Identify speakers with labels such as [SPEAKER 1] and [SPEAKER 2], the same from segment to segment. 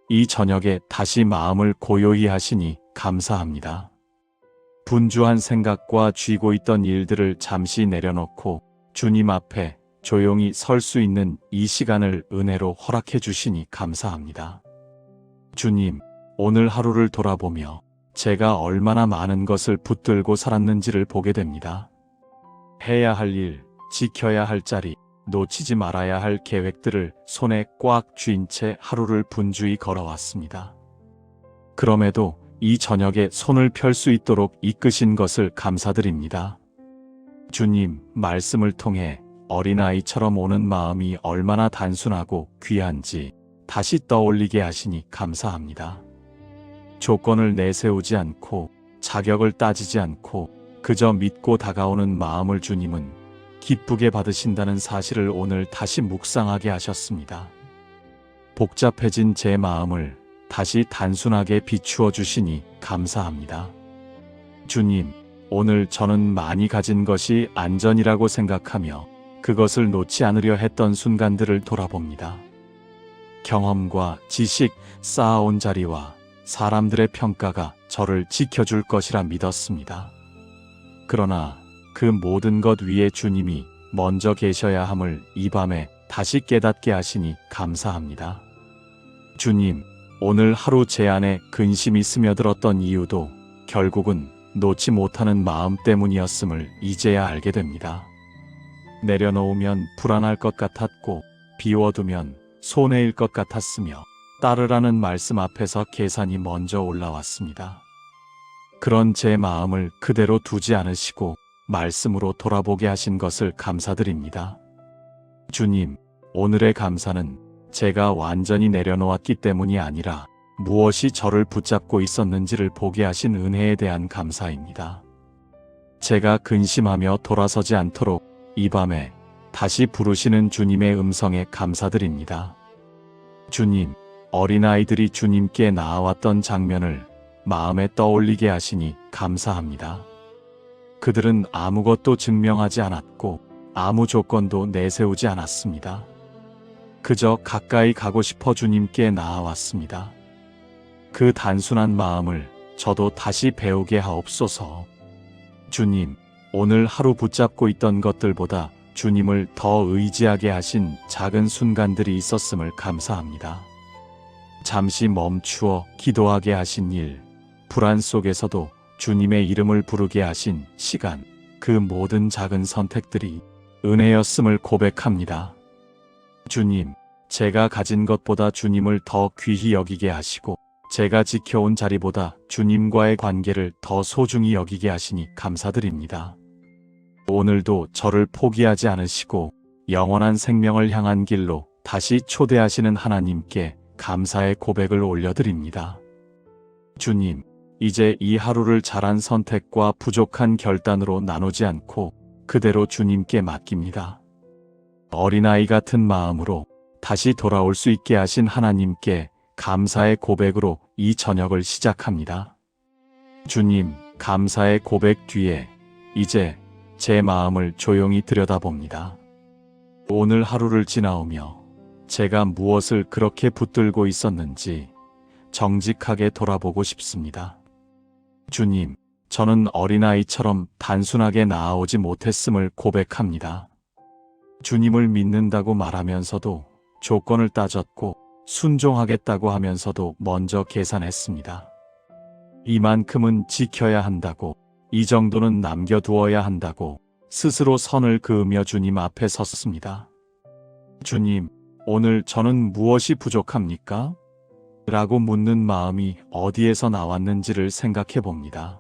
[SPEAKER 1] 이 저녁에 다시 마음을 고요히 하시니 감사합니다. 분주한 생각과 쥐고 있던 일들을 잠시 내려놓고 주님 앞에 조용히 설 수 있는 이 시간을 은혜로 허락해 주시니 감사합니다. 주님, 오늘 하루를 돌아보며 제가 얼마나 많은 것을 붙들고 살았는지를 보게 됩니다. 해야 할 일, 지켜야 할 자리, 놓치지 말아야 할 계획들을 손에 꽉 쥔 채 하루를 분주히 걸어왔습니다. 그럼에도 이 저녁에 손을 펼 수 있도록 이끄신 것을 감사드립니다. 주님, 말씀을 통해 어린아이처럼 오는 마음이 얼마나 단순하고 귀한지 다시 떠올리게 하시니 감사합니다. 조건을 내세우지 않고 자격을 따지지 않고 그저 믿고 다가오는 마음을 주님은 기쁘게 받으신다는 사실을 오늘 다시 묵상하게 하셨습니다. 복잡해진 제 마음을 다시 단순하게 비추어 주시니 감사합니다. 주님, 오늘 저는 많이 가진 것이 안전이라고 생각하며 그것을 놓지 않으려 했던 순간들을 돌아봅니다. 경험과 지식, 쌓아온 자리와 사람들의 평가가 저를 지켜줄 것이라 믿었습니다. 그러나 그 모든 것 위에 주님이 먼저 계셔야 함을 이 밤에 다시 깨닫게 하시니 감사합니다. 주님, 오늘 하루 제 안에 근심이 스며들었던 이유도 결국은 놓지 못하는 마음 때문이었음을 이제야 알게 됩니다. 내려놓으면 불안할 것 같았고 비워두면 손해일 것 같았으며 따르라는 말씀 앞에서 계산이 먼저 올라왔습니다. 그런 제 마음을 그대로 두지 않으시고 말씀으로 돌아보게 하신 것을 감사드립니다. 주님, 오늘의 감사는 제가 완전히 내려놓았기 때문이 아니라 무엇이 저를 붙잡고 있었는지를 보게 하신 은혜에 대한 감사입니다. 제가 근심하며 돌아서지 않도록 이 밤에 다시 부르시는 주님의 음성에 감사드립니다. 주님, 어린아이들이 주님께 나아왔던 장면을 마음에 떠올리게 하시니 감사합니다. 그들은 아무것도 증명하지 않았고 아무 조건도 내세우지 않았습니다. 그저 가까이 가고 싶어 주님께 나아왔습니다. 그 단순한 마음을 저도 다시 배우게 하옵소서. 주님, 오늘 하루 붙잡고 있던 것들보다 주님을 더 의지하게 하신 작은 순간들이 있었음을 감사합니다. 잠시 멈추어 기도하게 하신 일, 불안 속에서도 주님의 이름을 부르게 하신 시간, 그 모든 작은 선택들이 은혜였음을 고백합니다. 주님, 제가 가진 것보다 주님을 더 귀히 여기게 하시고 제가 지켜온 자리보다 주님과의 관계를 더 소중히 여기게 하시니 감사드립니다. 오늘도 저를 포기하지 않으시고 영원한 생명을 향한 길로 다시 초대하시는 하나님께 감사의 고백을 올려드립니다. 주님, 이제 이 하루를 잘한 선택과 부족한 결단으로 나누지 않고 그대로 주님께 맡깁니다. 어린아이 같은 마음으로 다시 돌아올 수 있게 하신 하나님께 감사의 고백으로 이 저녁을 시작합니다. 주님, 감사의 고백 뒤에 이제 제 마음을 조용히 들여다봅니다. 오늘 하루를 지나오며 제가 무엇을 그렇게 붙들고 있었는지 정직하게 돌아보고 싶습니다. 주님, 저는 어린아이처럼 단순하게 나아오지 못했음을 고백합니다. 주님을 믿는다고 말하면서도 조건을 따졌고 순종하겠다고 하면서도 먼저 계산했습니다. 이만큼은 지켜야 한다고, 이 정도는 남겨두어야 한다고 스스로 선을 그으며 주님 앞에 섰습니다. 주님, 오늘 저는 무엇이 부족합니까? 라고 묻는 마음이 어디에서 나왔는지를 생각해 봅니다.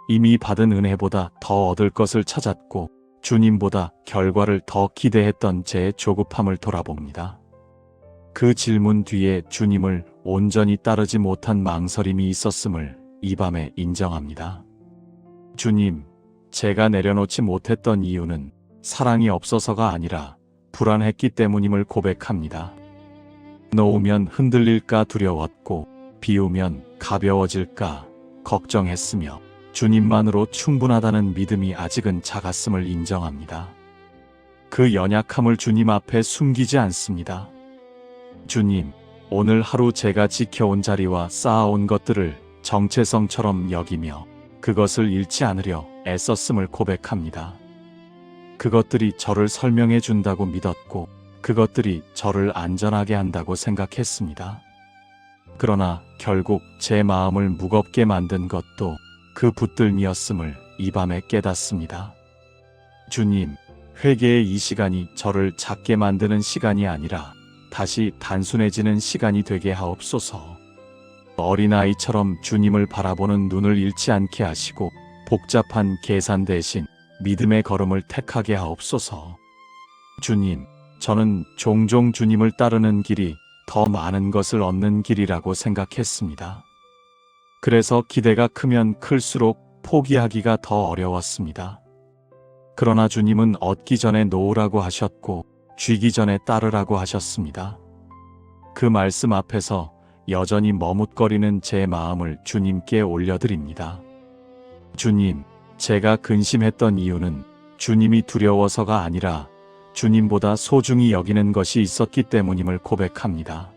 [SPEAKER 1] 이미 받은 은혜보다 더 얻을 것을 찾았고 주님보다 결과를 더 기대했던 제 조급함을 돌아봅니다. 그 질문 뒤에 주님을 온전히 따르지 못한 망설임이 있었음을 이 밤에 인정합니다. 주님, 제가 내려놓지 못했던 이유는 사랑이 없어서가 아니라 불안했기 때문임을 고백합니다. 놓으면 흔들릴까 두려웠고 비우면 가벼워질까 걱정했으며 주님만으로 충분하다는 믿음이 아직은 작았음을 인정합니다. 그 연약함을 주님 앞에 숨기지 않습니다. 주님, 오늘 하루 제가 지켜온 자리와 쌓아온 것들을 정체성처럼 여기며 그것을 잃지 않으려 애썼음을 고백합니다. 그것들이 저를 설명해 준다고 믿었고 그것들이 저를 안전하게 한다고 생각했습니다. 그러나 결국 제 마음을 무겁게 만든 것도 그 붙들미였음을 이 밤에 깨닫습니다. 주님, 회개의 이 시간이 저를 작게 만드는 시간이 아니라 다시 단순해지는 시간이 되게 하옵소서. 어린아이처럼 주님을 바라보는 눈을 잃지 않게 하시고 복잡한 계산 대신 믿음의 걸음을 택하게 하옵소서. 주님, 저는 종종 주님을 따르는 길이 더 많은 것을 얻는 길이라고 생각했습니다. 그래서 기대가 크면 클수록 포기하기가 더 어려웠습니다. 그러나 주님은 얻기 전에 놓으라고 하셨고 쥐기 전에 따르라고 하셨습니다. 그 말씀 앞에서 여전히 머뭇거리는 제 마음을 주님께 올려드립니다. 주님, 제가 근심했던 이유는 주님이 두려워서가 아니라 주님보다 소중히 여기는 것이 있었기 때문임을 고백합니다.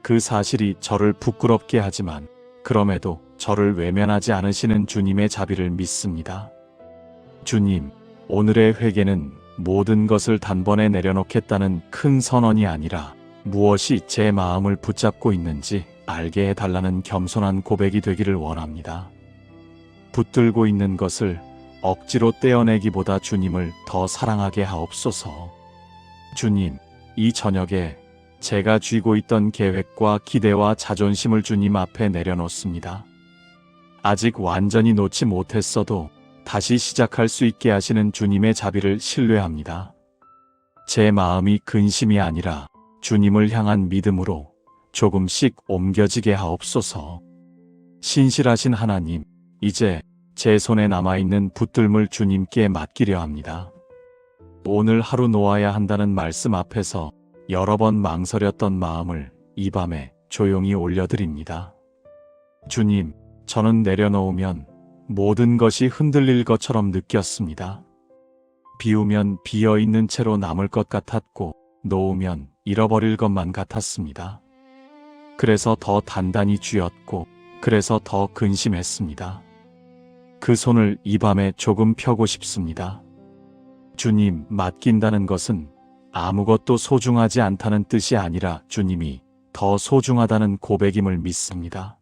[SPEAKER 1] 그 사실이 저를 부끄럽게 하지만 그럼에도 저를 외면하지 않으시는 주님의 자비를 믿습니다. 주님, 오늘의 회개는 모든 것을 단번에 내려놓겠다는 큰 선언이 아니라 무엇이 제 마음을 붙잡고 있는지 알게 해달라는 겸손한 고백이 되기를 원합니다. 붙들고 있는 것을 억지로 떼어내기보다 주님을 더 사랑하게 하옵소서. 주님, 이 저녁에 제가 쥐고 있던 계획과 기대와 자존심을 주님 앞에 내려놓습니다. 아직 완전히 놓지 못했어도 다시 시작할 수 있게 하시는 주님의 자비를 신뢰합니다. 제 마음이 근심이 아니라 주님을 향한 믿음으로 조금씩 옮겨지게 하옵소서. 신실하신 하나님, 이제 제 손에 남아있는 붙들물 주님께 맡기려 합니다. 오늘 하루 놓아야 한다는 말씀 앞에서 여러 번 망설였던 마음을 이 밤에 조용히 올려드립니다. 주님, 저는 내려놓으면 모든 것이 흔들릴 것처럼 느꼈습니다. 비우면 비어있는 채로 남을 것 같았고 놓으면 잃어버릴 것만 같았습니다. 그래서 더 단단히 쥐었고 그래서 더 근심했습니다. 그 손을 이 밤에 조금 펴고 싶습니다. 주님, 맡긴다는 것은 아무것도 소중하지 않다는 뜻이 아니라 주님이 더 소중하다는 고백임을 믿습니다.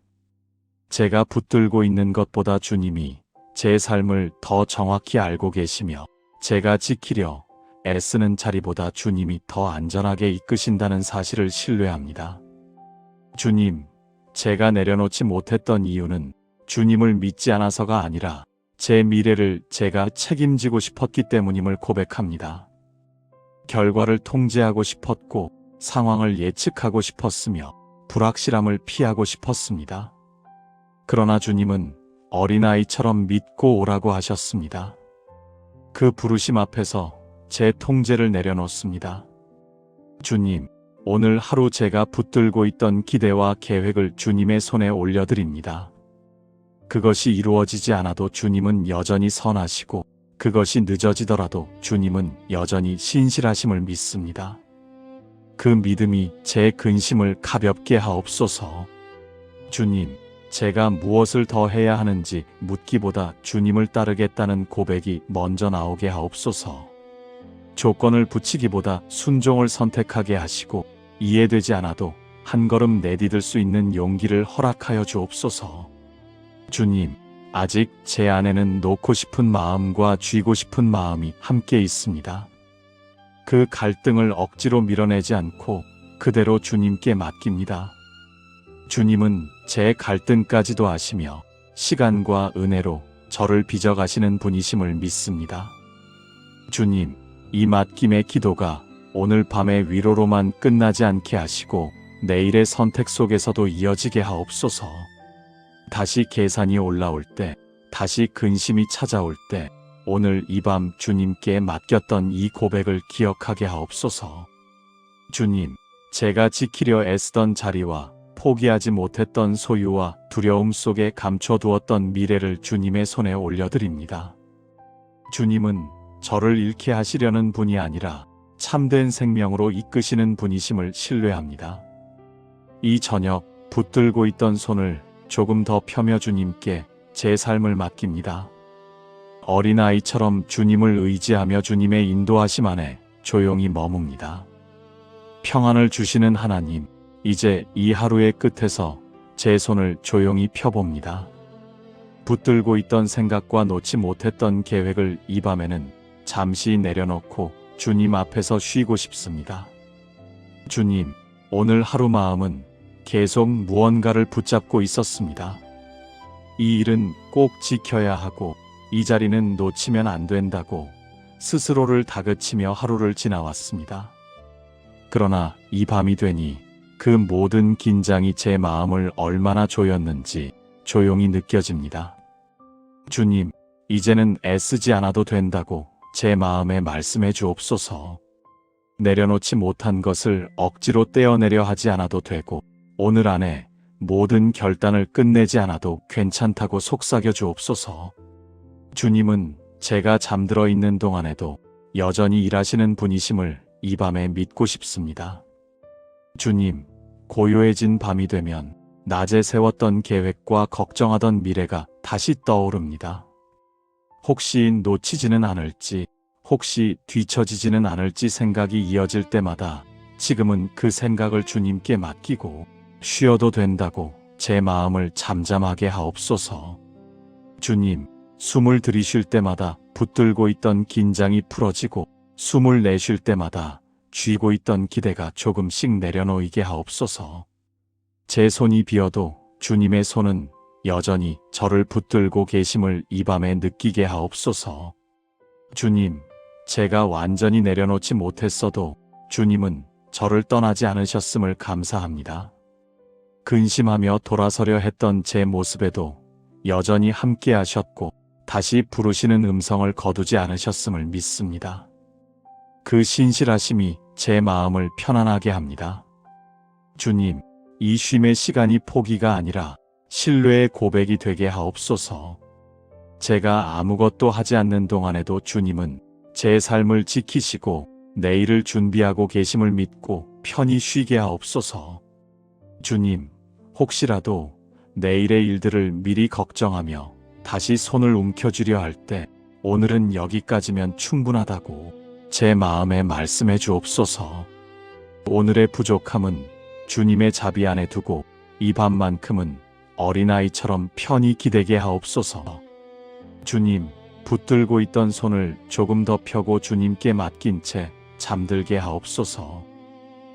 [SPEAKER 1] 제가 붙들고 있는 것보다 주님이 제 삶을 더 정확히 알고 계시며 제가 지키려 애쓰는 자리보다 주님이 더 안전하게 이끄신다는 사실을 신뢰합니다. 주님, 제가 내려놓지 못했던 이유는 주님을 믿지 않아서가 아니라 제 미래를 제가 책임지고 싶었기 때문임을 고백합니다. 결과를 통제하고 싶었고 상황을 예측하고 싶었으며 불확실함을 피하고 싶었습니다. 그러나 주님은 어린아이처럼 믿고 오라고 하셨습니다. 그 부르심 앞에서 제 통제를 내려놓습니다. 주님, 오늘 하루 제가 붙들고 있던 기대와 계획을 주님의 손에 올려드립니다. 그것이 이루어지지 않아도 주님은 여전히 선하시고 그것이 늦어지더라도 주님은 여전히 신실하심을 믿습니다. 그 믿음이 제 근심을 가볍게 하옵소서. 주님, 제가 무엇을 더 해야 하는지 묻기보다 주님을 따르겠다는 고백이 먼저 나오게 하옵소서. 조건을 붙이기보다 순종을 선택하게 하시고 이해되지 않아도 한 걸음 내디딜 수 있는 용기를 허락하여 주옵소서. 주님, 아직 제 안에는 놓고 싶은 마음과 쥐고 싶은 마음이 함께 있습니다. 그 갈등을 억지로 밀어내지 않고 그대로 주님께 맡깁니다. 주님은 제 갈등까지도 아시며 시간과 은혜로 저를 빚어가시는 분이심을 믿습니다. 주님, 이 맡김의 기도가 오늘 밤의 위로로만 끝나지 않게 하시고 내일의 선택 속에서도 이어지게 하옵소서. 다시 계산이 올라올 때, 다시 근심이 찾아올 때 오늘 이 밤 주님께 맡겼던 이 고백을 기억하게 하옵소서. 주님, 제가 지키려 애쓰던 자리와 포기하지 못했던 소유와 두려움 속에 감춰두었던 미래를 주님의 손에 올려드립니다. 주님은 저를 잃게 하시려는 분이 아니라 참된 생명으로 이끄시는 분이심을 신뢰합니다. 이 저녁 붙들고 있던 손을 조금 더 펴며 주님께 제 삶을 맡깁니다. 어린아이처럼 주님을 의지하며 주님의 인도하심 안에 조용히 머뭅니다. 평안을 주시는 하나님, 이제 이 하루의 끝에서 제 손을 조용히 펴봅니다. 붙들고 있던 생각과 놓지 못했던 계획을 이 밤에는 잠시 내려놓고 주님 앞에서 쉬고 싶습니다. 주님, 오늘 하루 마음은 계속 무언가를 붙잡고 있었습니다. 이 일은 꼭 지켜야 하고 이 자리는 놓치면 안 된다고 스스로를 다그치며 하루를 지나왔습니다. 그러나 이 밤이 되니 그 모든 긴장이 제 마음을 얼마나 조였는지 조용히 느껴집니다. 주님, 이제는 애쓰지 않아도 된다고 제 마음에 말씀해 주옵소서. 내려놓지 못한 것을 억지로 떼어내려 하지 않아도 되고 오늘 안에 모든 결단을 끝내지 않아도 괜찮다고 속삭여 주옵소서. 주님은 제가 잠들어 있는 동안에도 여전히 일하시는 분이심을 이 밤에 믿고 싶습니다. 주님, 고요해진 밤이 되면 낮에 세웠던 계획과 걱정하던 미래가 다시 떠오릅니다. 혹시 놓치지는 않을지, 혹시 뒤처지지는 않을지 생각이 이어질 때마다 지금은 그 생각을 주님께 맡기고 쉬어도 된다고 제 마음을 잠잠하게 하옵소서. 주님, 숨을 들이쉴 때마다 붙들고 있던 긴장이 풀어지고 숨을 내쉴 때마다 쥐고 있던 기대가 조금씩 내려놓이게 하옵소서. 제 손이 비어도 주님의 손은 여전히 저를 붙들고 계심을 이 밤에 느끼게 하옵소서. 주님, 제가 완전히 내려놓지 못했어도 주님은 저를 떠나지 않으셨음을 감사합니다. 근심하며 돌아서려 했던 제 모습에도 여전히 함께 하셨고 다시 부르시는 음성을 거두지 않으셨음을 믿습니다. 그 신실하심이 제 마음을 편안하게 합니다. 주님, 이 쉼의 시간이 포기가 아니라 신뢰의 고백이 되게 하옵소서. 제가 아무것도 하지 않는 동안에도 주님은 제 삶을 지키시고 내일을 준비하고 계심을 믿고 편히 쉬게 하옵소서. 주님, 혹시라도 내일의 일들을 미리 걱정하며 다시 손을 움켜쥐려 할 때 오늘은 여기까지면 충분하다고 제 마음에 말씀해 주옵소서. 오늘의 부족함은 주님의 자비 안에 두고 이 밤만큼은 어린아이처럼 편히 기대게 하옵소서. 주님, 붙들고 있던 손을 조금 더 펴고 주님께 맡긴 채 잠들게 하옵소서.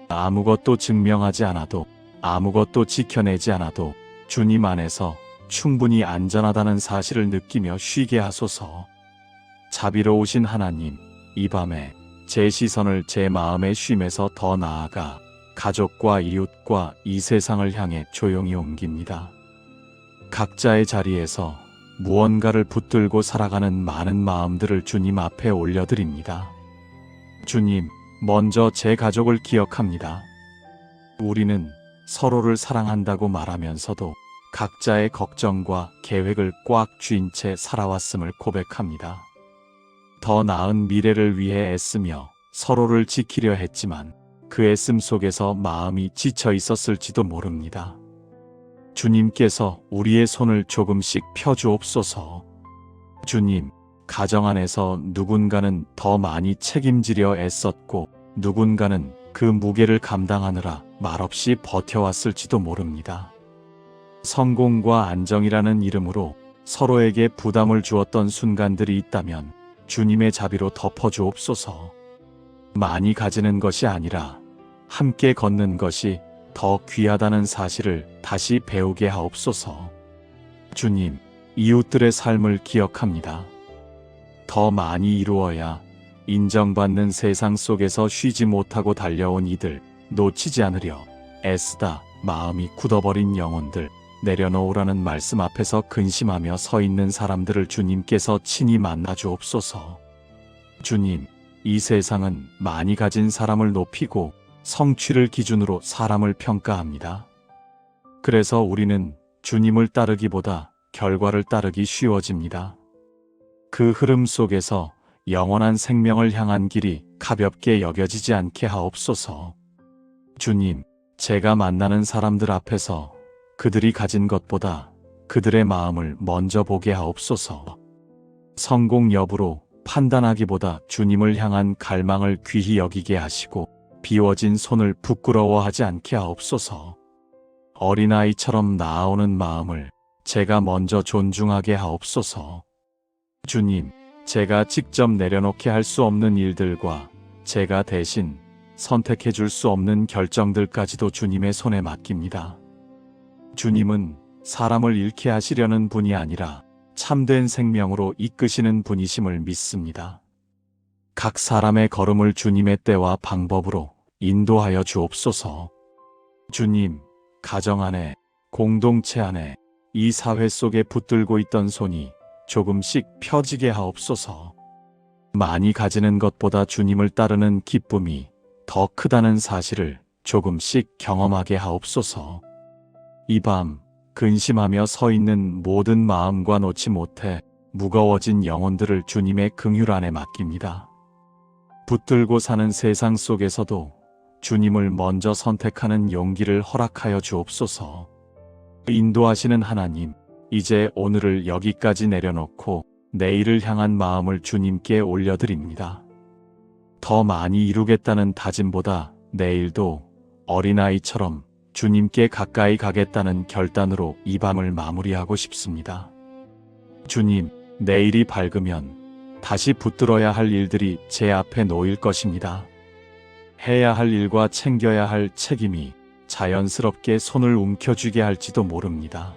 [SPEAKER 1] 아무것도 증명하지 않아도 아무것도 지켜내지 않아도 주님 안에서 충분히 안전하다는 사실을 느끼며 쉬게 하소서. 자비로우신 하나님, 이 밤에 제 시선을 제 마음의 쉼에서 더 나아가 가족과 이웃과 이 세상을 향해 조용히 옮깁니다. 각자의 자리에서 무언가를 붙들고 살아가는 많은 마음들을 주님 앞에 올려드립니다. 주님, 먼저 제 가족을 기억합니다. 우리는 서로를 사랑한다고 말하면서도 각자의 걱정과 계획을 꽉 쥔 채 살아왔음을 고백합니다. 더 나은 미래를 위해 애쓰며 서로를 지키려 했지만 그 애씀 속에서 마음이 지쳐 있었을지도 모릅니다. 주님께서 우리의 손을 조금씩 펴주옵소서. 주님, 가정 안에서 누군가는 더 많이 책임지려 애썼고 누군가는 그 무게를 감당하느라 말없이 버텨왔을지도 모릅니다. 성공과 안정이라는 이름으로 서로에게 부담을 주었던 순간들이 있다면 주님의 자비로 덮어주옵소서. 많이 가지는 것이 아니라 함께 걷는 것이 더 귀하다는 사실을 다시 배우게 하옵소서. 주님, 이웃들의 삶을 기억합니다. 더 많이 이루어야 인정받는 세상 속에서 쉬지 못하고 달려온 이들 놓치지 않으려 애쓰다 마음이 굳어버린 영혼들 내려놓으라는 말씀 앞에서 근심하며 서 있는 사람들을 주님께서 친히 만나 주옵소서. 주님, 이 세상은 많이 가진 사람을 높이고 성취를 기준으로 사람을 평가합니다. 그래서 우리는 주님을 따르기보다 결과를 따르기 쉬워집니다. 그 흐름 속에서 영원한 생명을 향한 길이 가볍게 여겨지지 않게 하옵소서. 주님, 제가 만나는 사람들 앞에서 그들이 가진 것보다 그들의 마음을 먼저 보게 하옵소서. 성공 여부로 판단하기보다 주님을 향한 갈망을 귀히 여기게 하시고 비워진 손을 부끄러워하지 않게 하옵소서. 어린아이처럼 나아오는 마음을 제가 먼저 존중하게 하옵소서. 주님, 제가 직접 내려놓게 할 수 없는 일들과 제가 대신 선택해 줄 수 없는 결정들까지도 주님의 손에 맡깁니다. 주님은 사람을 잃게 하시려는 분이 아니라 참된 생명으로 이끄시는 분이심을 믿습니다. 각 사람의 걸음을 주님의 때와 방법으로 인도하여 주옵소서. 주님, 가정 안에, 공동체 안에, 이 사회 속에 붙들고 있던 손이 조금씩 펴지게 하옵소서. 많이 가지는 것보다 주님을 따르는 기쁨이 더 크다는 사실을 조금씩 경험하게 하옵소서. 이 밤 근심하며 서 있는 모든 마음과 놓지 못해 무거워진 영혼들을 주님의 긍휼 안에 맡깁니다. 붙들고 사는 세상 속에서도 주님을 먼저 선택하는 용기를 허락하여 주옵소서. 인도하시는 하나님, 이제 오늘을 여기까지 내려놓고 내일을 향한 마음을 주님께 올려드립니다. 더 많이 이루겠다는 다짐보다 내일도 어린아이처럼 주님께 가까이 가겠다는 결단으로 이 밤을 마무리하고 싶습니다. 주님, 내일이 밝으면 다시 붙들어야 할 일들이 제 앞에 놓일 것입니다. 해야 할 일과 챙겨야 할 책임이 자연스럽게 손을 움켜쥐게 할지도 모릅니다.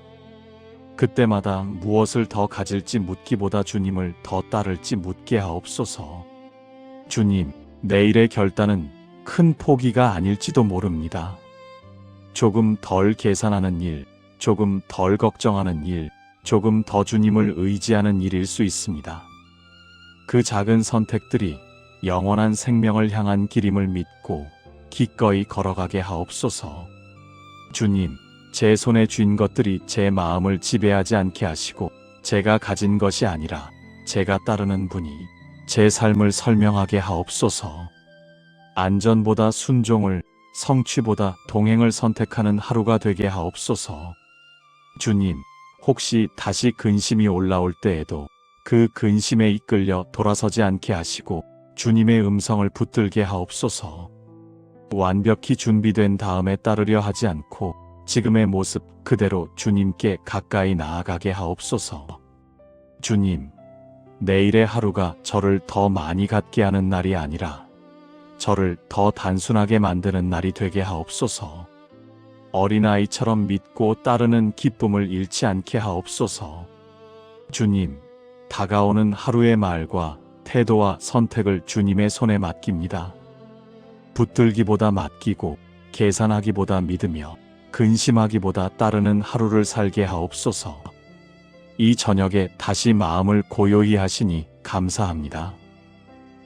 [SPEAKER 1] 그때마다 무엇을 더 가질지 묻기보다 주님을 더 따를지 묻게 하옵소서. 주님, 내일의 결단은 큰 포기가 아닐지도 모릅니다. 조금 덜 계산하는 일, 조금 덜 걱정하는 일, 조금 더 주님을 의지하는 일일 수 있습니다. 그 작은 선택들이 영원한 생명을 향한 길임을 믿고 기꺼이 걸어가게 하옵소서. 주님, 제 손에 쥔 것들이 제 마음을 지배하지 않게 하시고 제가 가진 것이 아니라 제가 따르는 분이 제 삶을 설명하게 하옵소서. 안전보다 순종을, 성취보다 동행을 선택하는 하루가 되게 하옵소서. 주님, 혹시 다시 근심이 올라올 때에도 그 근심에 이끌려 돌아서지 않게 하시고 주님의 음성을 붙들게 하옵소서. 완벽히 준비된 다음에 따르려 하지 않고 지금의 모습 그대로 주님께 가까이 나아가게 하옵소서. 주님, 내일의 하루가 저를 더 많이 갖게 하는 날이 아니라 저를 더 단순하게 만드는 날이 되게 하옵소서. 어린아이처럼 믿고 따르는 기쁨을 잃지 않게 하옵소서. 주님, 다가오는 하루의 말과 태도와 선택을 주님의 손에 맡깁니다. 붙들기보다 맡기고 계산하기보다 믿으며 근심하기보다 따르는 하루를 살게 하옵소서. 이 저녁에 다시 마음을 고요히 하시니 감사합니다.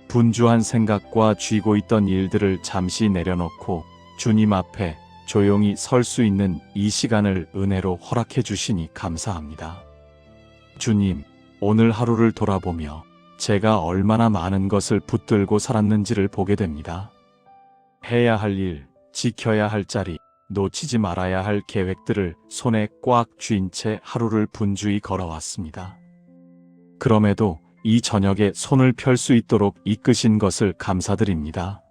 [SPEAKER 1] 분주한 생각과 쥐고 있던 일들을 잠시 내려놓고 주님 앞에 조용히 설 수 있는 이 시간을 은혜로 허락해 주시니 감사합니다. 주님, 오늘 하루를 돌아보며 제가 얼마나 많은 것을 붙들고 살았는지를 보게 됩니다. 해야 할 일, 지켜야 할 자리, 놓치지 말아야 할 계획들을 손에 꽉 쥔 채 하루를 분주히 걸어왔습니다. 그럼에도 이 저녁에 손을 펼 수 있도록 이끄신 것을 감사드립니다.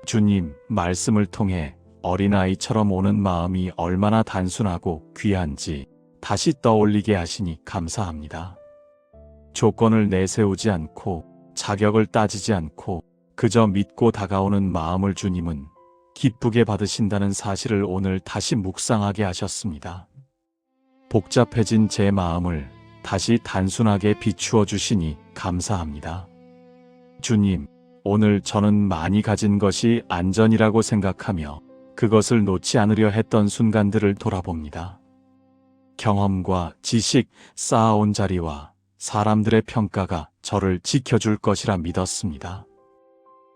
[SPEAKER 1] 주님, 말씀을 통해 어린아이처럼 오는 마음이 얼마나 단순하고 귀한지 다시 떠올리게 하시니 감사합니다. 조건을 내세우지 않고 자격을 따지지 않고 그저 믿고 다가오는 마음을 주님은 기쁘게 받으신다는 사실을 오늘 다시 묵상하게 하셨습니다. 복잡해진 제 마음을 다시 단순하게 비추어 주시니 감사합니다. 주님, 오늘 저는 많이 가진 것이 안전이라고 생각하며 그것을 놓지 않으려 했던 순간들을 돌아봅니다. 경험과 지식, 쌓아온 자리와 사람들의 평가가 저를 지켜줄 것이라 믿었습니다.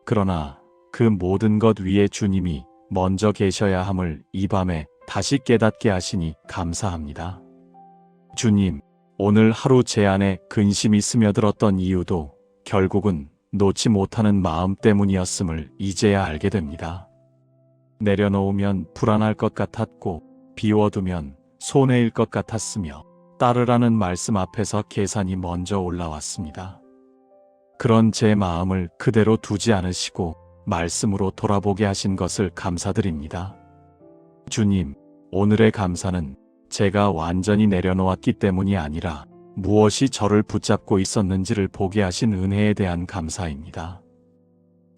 [SPEAKER 1] 그러나 그 모든 것 위에 주님이 먼저 계셔야 함을 이 밤에 다시 깨닫게 하시니 감사합니다. 주님, 오늘 하루 제 안에 근심이 스며들었던 이유도 결국은 놓지 못하는 마음 때문이었음을 이제야 알게 됩니다. 내려놓으면 불안할 것 같았고 비워두면 손해일 것 같았으며 따르라는 말씀 앞에서 계산이 먼저 올라왔습니다. 그런 제 마음을 그대로 두지 않으시고 말씀으로 돌아보게 하신 것을 감사드립니다. 주님, 오늘의 감사는 제가 완전히 내려놓았기 때문이 아니라 무엇이 저를 붙잡고 있었는지를 보게 하신 은혜에 대한 감사입니다.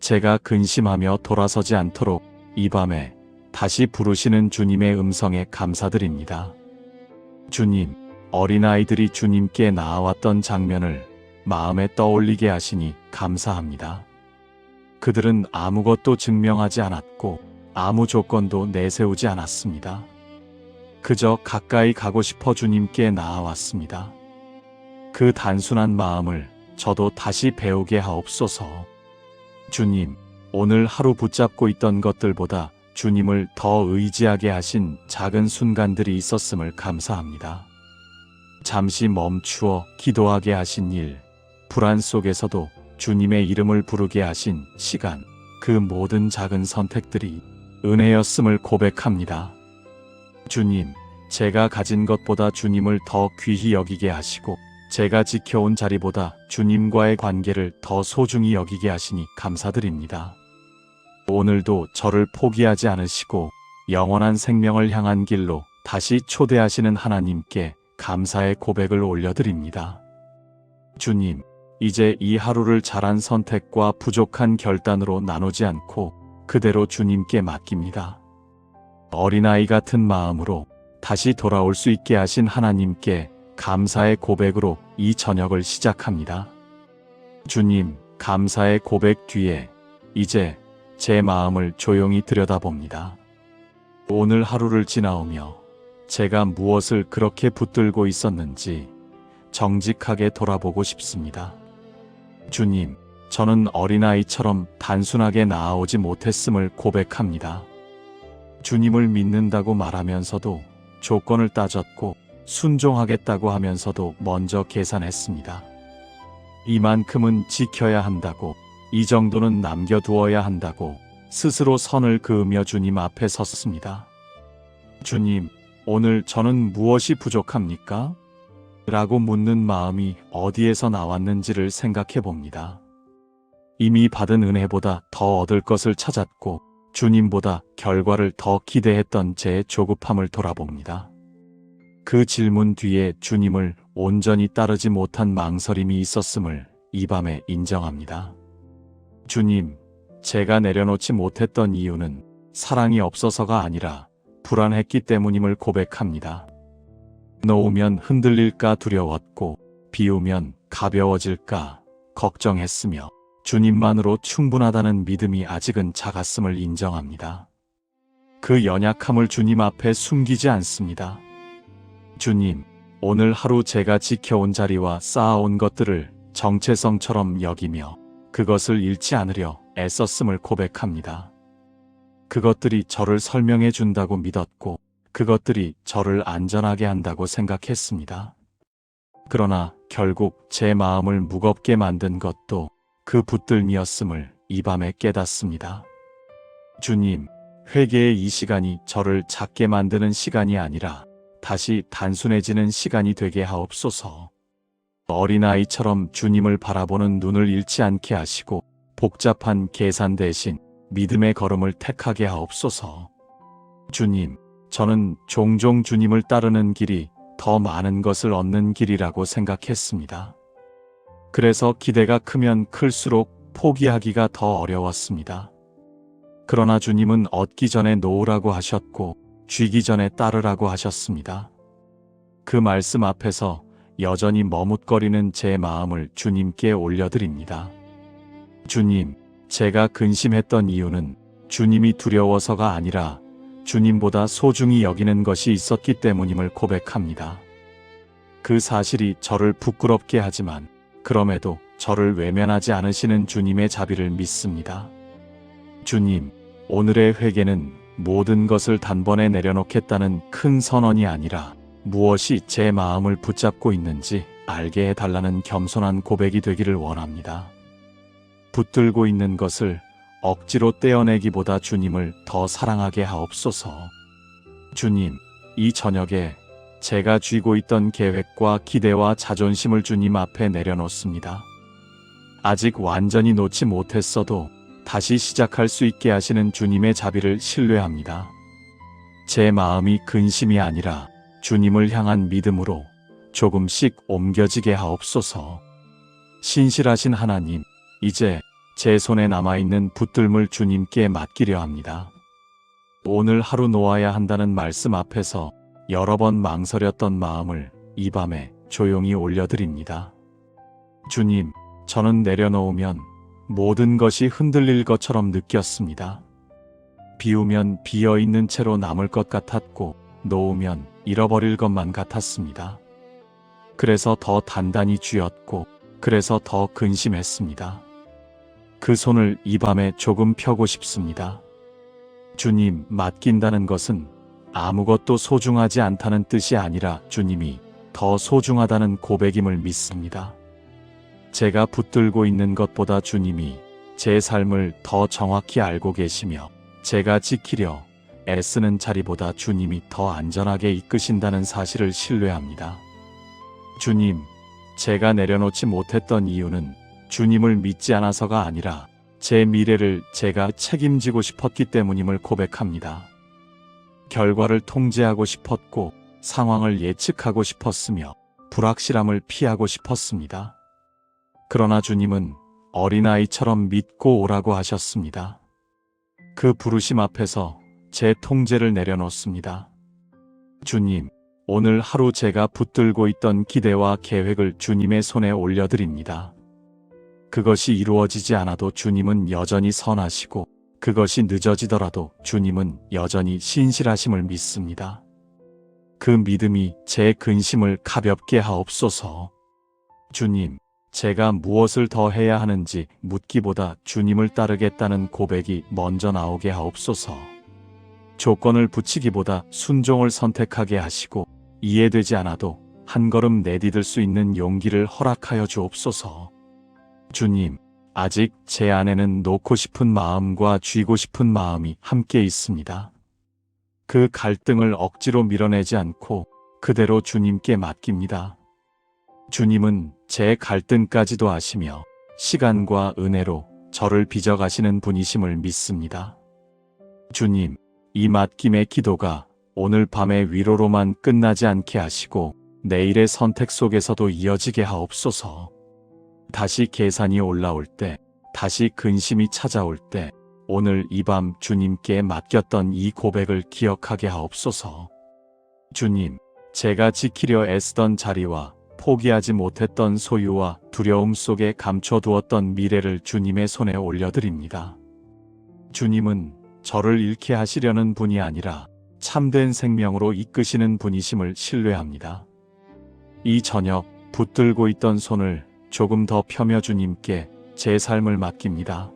[SPEAKER 1] 제가 근심하며 돌아서지 않도록 이 밤에 다시 부르시는 주님의 음성에 감사드립니다. 주님, 어린아이들이 주님께 나아왔던 장면을 마음에 떠올리게 하시니 감사합니다. 그들은 아무것도 증명하지 않았고 아무 조건도 내세우지 않았습니다. 그저 가까이 가고 싶어 주님께 나아왔습니다. 그 단순한 마음을 저도 다시 배우게 하옵소서. 주님, 오늘 하루 붙잡고 있던 것들보다 주님을 더 의지하게 하신 작은 순간들이 있었음을 감사합니다. 잠시 멈추어 기도하게 하신 일, 불안 속에서도 주님의 이름을 부르게 하신 시간, 그 모든 작은 선택들이 은혜였음을 고백합니다. 주님, 제가 가진 것보다 주님을 더 귀히 여기게 하시고 제가 지켜온 자리보다 주님과의 관계를 더 소중히 여기게 하시니 감사드립니다. 오늘도 저를 포기하지 않으시고 영원한 생명을 향한 길로 다시 초대하시는 하나님께 감사의 고백을 올려드립니다. 주님, 이제 이 하루를 잘한 선택과 부족한 결단으로 나누지 않고 그대로 주님께 맡깁니다. 어린아이 같은 마음으로 다시 돌아올 수 있게 하신 하나님께 감사의 고백으로 이 저녁을 시작합니다. 주님, 감사의 고백 뒤에 이제 제 마음을 조용히 들여다봅니다. 오늘 하루를 지나오며 제가 무엇을 그렇게 붙들고 있었는지 정직하게 돌아보고 싶습니다. 주님, 저는 어린아이처럼 단순하게 나아오지 못했음을 고백합니다. 주님을 믿는다고 말하면서도 조건을 따졌고 순종하겠다고 하면서도 먼저 계산했습니다. 이만큼은 지켜야 한다고, 이 정도는 남겨두어야 한다고 스스로 선을 그으며 주님 앞에 섰습니다. 주님, 오늘 저는 무엇이 부족합니까? 라고 묻는 마음이 어디에서 나왔는지를 생각해 봅니다. 이미 받은 은혜보다 더 얻을 것을 찾았고 주님보다 결과를 더 기대했던 제 조급함을 돌아봅니다. 그 질문 뒤에 주님을 온전히 따르지 못한 망설임이 있었음을 이 밤에 인정합니다. 주님, 제가 내려놓지 못했던 이유는 사랑이 없어서가 아니라 불안했기 때문임을 고백합니다. 놓으면 흔들릴까 두려웠고 비우면 가벼워질까 걱정했으며 주님만으로 충분하다는 믿음이 아직은 작았음을 인정합니다. 그 연약함을 주님 앞에 숨기지 않습니다. 주님, 오늘 하루 제가 지켜온 자리와 쌓아온 것들을 정체성처럼 여기며 그것을 잃지 않으려 애썼음을 고백합니다. 그것들이 저를 설명해 준다고 믿었고 그것들이 저를 안전하게 한다고 생각했습니다. 그러나 결국 제 마음을 무겁게 만든 것도 그 붙들미였음을 이 밤에 깨닫습니다. 주님, 회개의 이 시간이 저를 작게 만드는 시간이 아니라 다시 단순해지는 시간이 되게 하옵소서. 어린아이처럼 주님을 바라보는 눈을 잃지 않게 하시고 복잡한 계산 대신 믿음의 걸음을 택하게 하옵소서. 주님, 저는 종종 주님을 따르는 길이 더 많은 것을 얻는 길이라고 생각했습니다. 그래서 기대가 크면 클수록 포기하기가 더 어려웠습니다. 그러나 주님은 얻기 전에 놓으라고 하셨고 쥐기 전에 따르라고 하셨습니다. 그 말씀 앞에서 여전히 머뭇거리는 제 마음을 주님께 올려드립니다. 주님, 제가 근심했던 이유는 주님이 두려워서가 아니라 주님보다 소중히 여기는 것이 있었기 때문임을 고백합니다. 그 사실이 저를 부끄럽게 하지만 그럼에도 저를 외면하지 않으시는 주님의 자비를 믿습니다. 주님, 오늘의 회개는 모든 것을 단번에 내려놓겠다는 큰 선언이 아니라 무엇이 제 마음을 붙잡고 있는지 알게 해달라는 겸손한 고백이 되기를 원합니다. 붙들고 있는 것을 억지로 떼어내기보다 주님을 더 사랑하게 하옵소서. 주님, 이 저녁에 제가 쥐고 있던 계획과 기대와 자존심을 주님 앞에 내려놓습니다. 아직 완전히 놓지 못했어도 다시 시작할 수 있게 하시는 주님의 자비를 신뢰합니다. 제 마음이 근심이 아니라 주님을 향한 믿음으로 조금씩 옮겨지게 하옵소서. 신실하신 하나님, 이제 제 손에 남아있는 붙들물 주님께 맡기려 합니다. 오늘 하루 놓아야 한다는 말씀 앞에서 여러 번 망설였던 마음을 이 밤에 조용히 올려드립니다. 주님, 저는 내려놓으면 모든 것이 흔들릴 것처럼 느꼈습니다. 비우면 비어있는 채로 남을 것 같았고 놓으면 잃어버릴 것만 같았습니다. 그래서 더 단단히 쥐었고 그래서 더 근심했습니다. 그 손을 이 밤에 조금 펴고 싶습니다. 주님, 맡긴다는 것은 아무것도 소중하지 않다는 뜻이 아니라 주님이 더 소중하다는 고백임을 믿습니다. 제가 붙들고 있는 것보다 주님이 제 삶을 더 정확히 알고 계시며 제가 지키려 애쓰는 자리보다 주님이 더 안전하게 이끄신다는 사실을 신뢰합니다. 주님, 제가 내려놓지 못했던 이유는 주님을 믿지 않아서가 아니라 제 미래를 제가 책임지고 싶었기 때문임을 고백합니다. 결과를 통제하고 싶었고 상황을 예측하고 싶었으며 불확실함을 피하고 싶었습니다. 그러나 주님은 어린아이처럼 믿고 오라고 하셨습니다. 그 부르심 앞에서 제 통제를 내려놓습니다. 주님, 오늘 하루 제가 붙들고 있던 기대와 계획을 주님의 손에 올려드립니다. 그것이 이루어지지 않아도 주님은 여전히 선하시고 그것이 늦어지더라도 주님은 여전히 신실하심을 믿습니다. 그 믿음이 제 근심을 가볍게 하옵소서. 주님, 제가 무엇을 더 해야 하는지 묻기보다 주님을 따르겠다는 고백이 먼저 나오게 하옵소서. 조건을 붙이기보다 순종을 선택하게 하시고 이해되지 않아도 한 걸음 내디딜 수 있는 용기를 허락하여 주옵소서. 주님, 아직 제 안에는 놓고 싶은 마음과 쥐고 싶은 마음이 함께 있습니다. 그 갈등을 억지로 밀어내지 않고 그대로 주님께 맡깁니다. 주님은 제 갈등까지도 아시며 시간과 은혜로 저를 빚어가시는 분이심을 믿습니다. 주님, 이 맡김의 기도가 오늘 밤의 위로로만 끝나지 않게 하시고 내일의 선택 속에서도 이어지게 하옵소서. 다시 계산이 올라올 때, 다시 근심이 찾아올 때 오늘 이 밤 주님께 맡겼던 이 고백을 기억하게 하옵소서. 주님, 제가 지키려 애쓰던 자리와 포기하지 못했던 소유와 두려움 속에 감춰두었던 미래를 주님의 손에 올려드립니다. 주님은 저를 잃게 하시려는 분이 아니라 참된 생명으로 이끄시는 분이심을 신뢰합니다. 이 저녁 붙들고 있던 손을 조금 더 펴며 주님께 제 삶을 맡깁니다.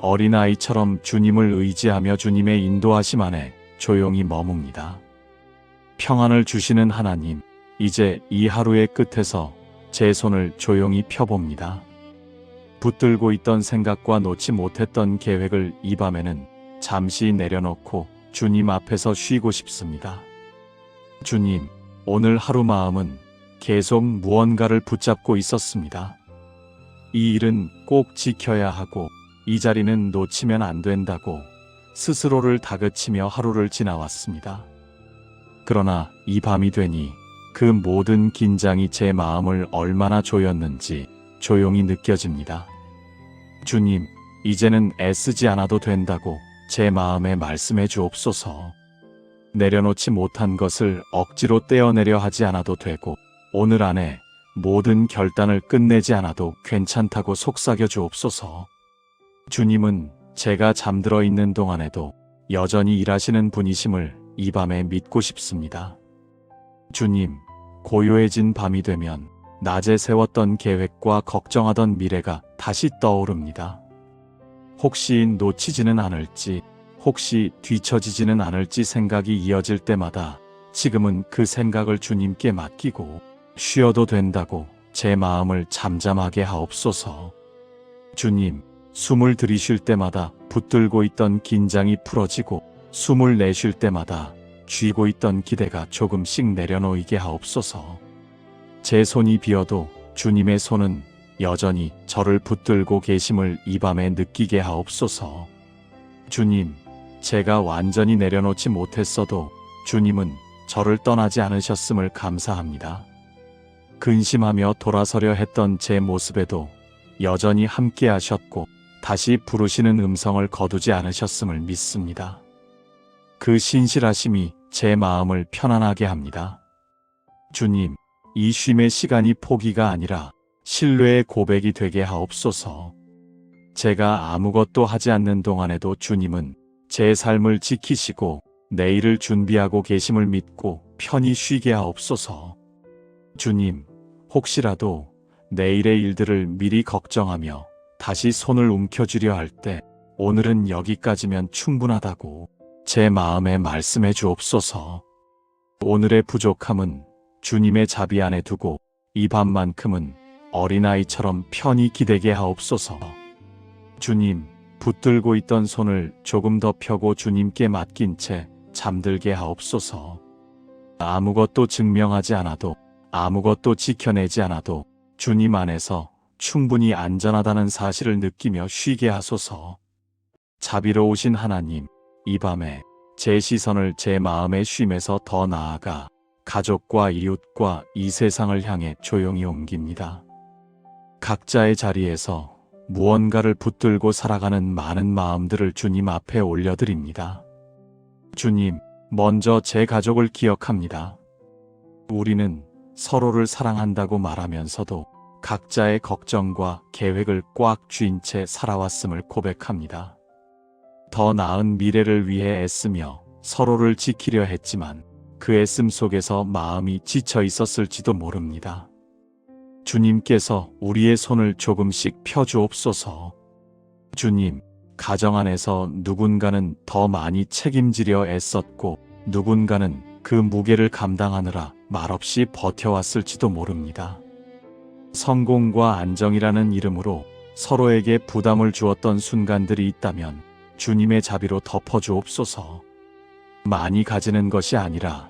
[SPEAKER 1] 어린아이처럼 주님을 의지하며 주님의 인도하심 안에 조용히 머뭅니다. 평안을 주시는 하나님, 이제 이 하루의 끝에서 제 손을 조용히 펴봅니다. 붙들고 있던 생각과 놓지 못했던 계획을 이 밤에는 잠시 내려놓고 주님 앞에서 쉬고 싶습니다. 주님, 오늘 하루 마음은 계속 무언가를 붙잡고 있었습니다. 이 일은 꼭 지켜야 하고 이 자리는 놓치면 안 된다고 스스로를 다그치며 하루를 지나왔습니다. 그러나 이 밤이 되니 그 모든 긴장이 제 마음을 얼마나 조였는지 조용히 느껴집니다. 주님, 이제는 애쓰지 않아도 된다고 제 마음에 말씀해 주옵소서. 내려놓지 못한 것을 억지로 떼어내려 하지 않아도 되고 오늘 안에 모든 결단을 끝내지 않아도 괜찮다고 속삭여 주옵소서. 주님은 제가 잠들어 있는 동안에도 여전히 일하시는 분이심을 이 밤에 믿고 싶습니다. 주님, 고요해진 밤이 되면 낮에 세웠던 계획과 걱정하던 미래가 다시 떠오릅니다. 혹시 놓치지는 않을지, 혹시 뒤처지지는 않을지 생각이 이어질 때마다 지금은 그 생각을 주님께 맡기고 쉬어도 된다고 제 마음을 잠잠하게 하옵소서. 주님, 숨을 들이쉴 때마다 붙들고 있던 긴장이 풀어지고 숨을 내쉴 때마다 쥐고 있던 기대가 조금씩 내려놓이게 하옵소서. 제 손이 비어도 주님의 손은 여전히 저를 붙들고 계심을 이 밤에 느끼게 하옵소서. 주님, 제가 완전히 내려놓지 못했어도 주님은 저를 떠나지 않으셨음을 감사합니다. 근심하며 돌아서려 했던 제 모습에도 여전히 함께 하셨고 다시 부르시는 음성을 거두지 않으셨음을 믿습니다. 그 신실하심이 제 마음을 편안하게 합니다. 주님, 이 쉼의 시간이 포기가 아니라 신뢰의 고백이 되게 하옵소서. 제가 아무것도 하지 않는 동안에도 주님은 제 삶을 지키시고 내일을 준비하고 계심을 믿고 편히 쉬게 하옵소서. 주님, 혹시라도 내일의 일들을 미리 걱정하며 다시 손을 움켜쥐려 할 때 오늘은 여기까지면 충분하다고 제 마음에 말씀해 주옵소서. 오늘의 부족함은 주님의 자비 안에 두고 이 밤만큼은 어린아이처럼 편히 기대게 하옵소서. 주님, 붙들고 있던 손을 조금 더 펴고 주님께 맡긴 채 잠들게 하옵소서. 아무것도 증명하지 않아도 아무것도 지켜내지 않아도 주님 안에서 충분히 안전하다는 사실을 느끼며 쉬게 하소서. 자비로우신 하나님, 이 밤에 제 시선을 제 마음의 쉼에서 더 나아가 가족과 이웃과 이 세상을 향해 조용히 옮깁니다. 각자의 자리에서 무언가를 붙들고 살아가는 많은 마음들을 주님 앞에 올려드립니다. 주님, 먼저 제 가족을 기억합니다. 우리는 서로를 사랑한다고 말하면서도 각자의 걱정과 계획을 꽉 쥔 채 살아왔음을 고백합니다. 더 나은 미래를 위해 애쓰며 서로를 지키려 했지만 그 애씀 속에서 마음이 지쳐 있었을지도 모릅니다. 주님께서 우리의 손을 조금씩 펴주옵소서. 주님, 가정 안에서 누군가는 더 많이 책임지려 애썼고 누군가는 그 무게를 감당하느라 말없이 버텨왔을지도 모릅니다. 성공과 안정이라는 이름으로 서로에게 부담을 주었던 순간들이 있다면 주님의 자비로 덮어주옵소서. 많이 가지는 것이 아니라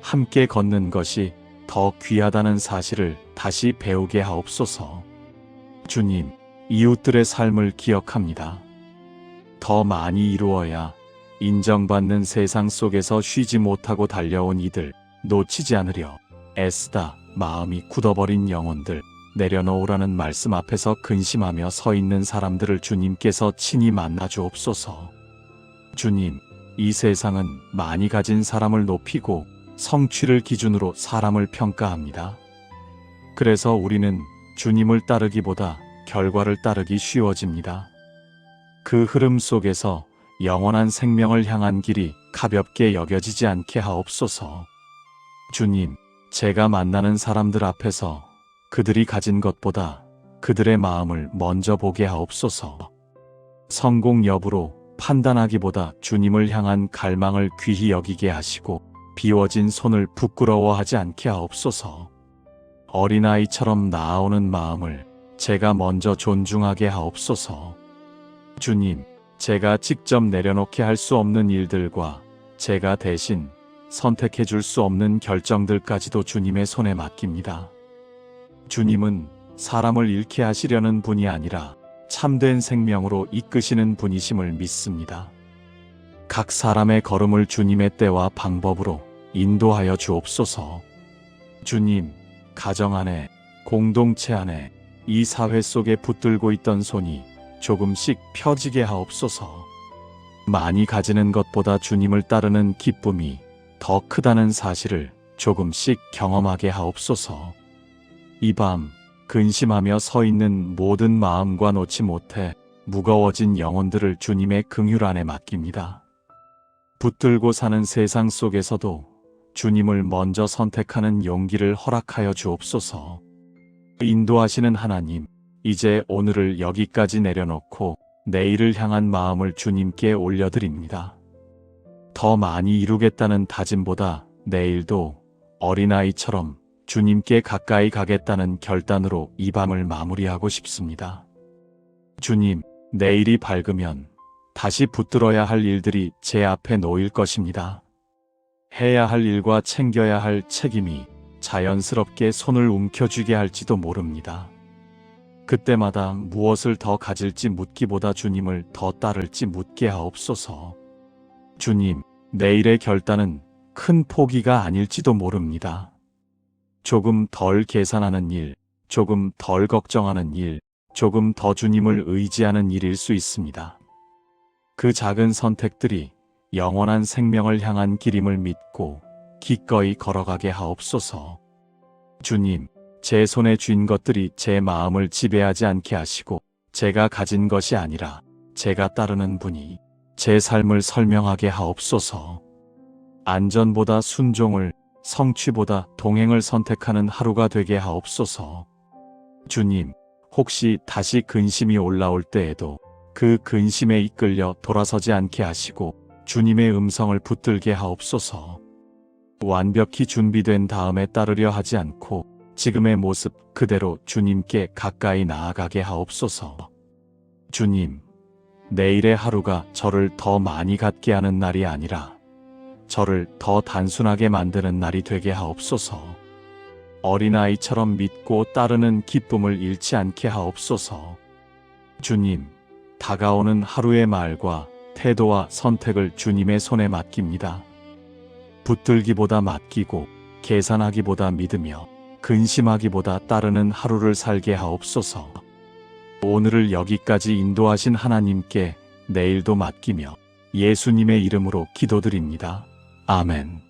[SPEAKER 1] 함께 걷는 것이 더 귀하다는 사실을 다시 배우게 하옵소서. 주님, 이웃들의 삶을 기억합니다. 더 많이 이루어야 인정받는 세상 속에서 쉬지 못하고 달려온 이들 놓치지 않으려 애쓰다 마음이 굳어버린 영혼들 내려놓으라는 말씀 앞에서 근심하며 서 있는 사람들을 주님께서 친히 만나 주옵소서. 주님, 이 세상은 많이 가진 사람을 높이고 성취를 기준으로 사람을 평가합니다. 그래서 우리는 주님을 따르기보다 결과를 따르기 쉬워집니다. 그 흐름 속에서 영원한 생명을 향한 길이 가볍게 여겨지지 않게 하옵소서. 주님, 제가 만나는 사람들 앞에서 그들이 가진 것보다 그들의 마음을 먼저 보게 하옵소서. 성공 여부로 판단하기보다 주님을 향한 갈망을 귀히 여기게 하시고 비워진 손을 부끄러워하지 않게 하옵소서. 어린아이처럼 나아오는 마음을 제가 먼저 존중하게 하옵소서. 주님, 제가 직접 내려놓게 할 수 없는 일들과 제가 대신 선택해 줄 수 없는 결정들까지도 주님의 손에 맡깁니다. 주님은 사람을 잃게 하시려는 분이 아니라 참된 생명으로 이끄시는 분이심을 믿습니다. 각 사람의 걸음을 주님의 때와 방법으로 인도하여 주옵소서. 주님, 가정 안에, 공동체 안에, 이 사회 속에 붙들고 있던 손이 조금씩 펴지게 하옵소서. 많이 가지는 것보다 주님을 따르는 기쁨이 더 크다는 사실을 조금씩 경험하게 하옵소서. 이 밤 근심하며 서 있는 모든 마음과 놓지 못해 무거워진 영혼들을 주님의 긍휼 안에 맡깁니다. 붙들고 사는 세상 속에서도 주님을 먼저 선택하는 용기를 허락하여 주옵소서. 인도하시는 하나님, 이제 오늘을 여기까지 내려놓고 내일을 향한 마음을 주님께 올려드립니다. 더 많이 이루겠다는 다짐보다 내일도 어린아이처럼 주님께 가까이 가겠다는 결단으로 이 밤을 마무리하고 싶습니다. 주님, 내일이 밝으면 다시 붙들어야 할 일들이 제 앞에 놓일 것입니다. 해야 할 일과 챙겨야 할 책임이 자연스럽게 손을 움켜쥐게 할지도 모릅니다. 그때마다 무엇을 더 가질지 묻기보다 주님을 더 따를지 묻게 하옵소서. 주님, 내일의 결단은 큰 포기가 아닐지도 모릅니다. 조금 덜 계산하는 일, 조금 덜 걱정하는 일, 조금 더 주님을 의지하는 일일 수 있습니다. 그 작은 선택들이 영원한 생명을 향한 길임을 믿고 기꺼이 걸어가게 하옵소서. 주님, 제 손에 쥔 것들이 제 마음을 지배하지 않게 하시고 제가 가진 것이 아니라 제가 따르는 분이 제 삶을 설명하게 하옵소서. 안전보다 순종을, 성취보다 동행을 선택하는 하루가 되게 하옵소서. 주님, 혹시 다시 근심이 올라올 때에도 그 근심에 이끌려 돌아서지 않게 하시고 주님의 음성을 붙들게 하옵소서. 완벽히 준비된 다음에 따르려 하지 않고 지금의 모습 그대로 주님께 가까이 나아가게 하옵소서. 주님, 내일의 하루가 저를 더 많이 갖게 하는 날이 아니라 저를 더 단순하게 만드는 날이 되게 하옵소서. 어린아이처럼 믿고 따르는 기쁨을 잃지 않게 하옵소서. 주님, 다가오는 하루의 말과 태도와 선택을 주님의 손에 맡깁니다. 붙들기보다 맡기고 계산하기보다 믿으며 근심하기보다 따르는 하루를 살게 하옵소서. 오늘을 여기까지 인도하신 하나님께 내일도 맡기며 예수님의 이름으로 기도드립니다. 아멘.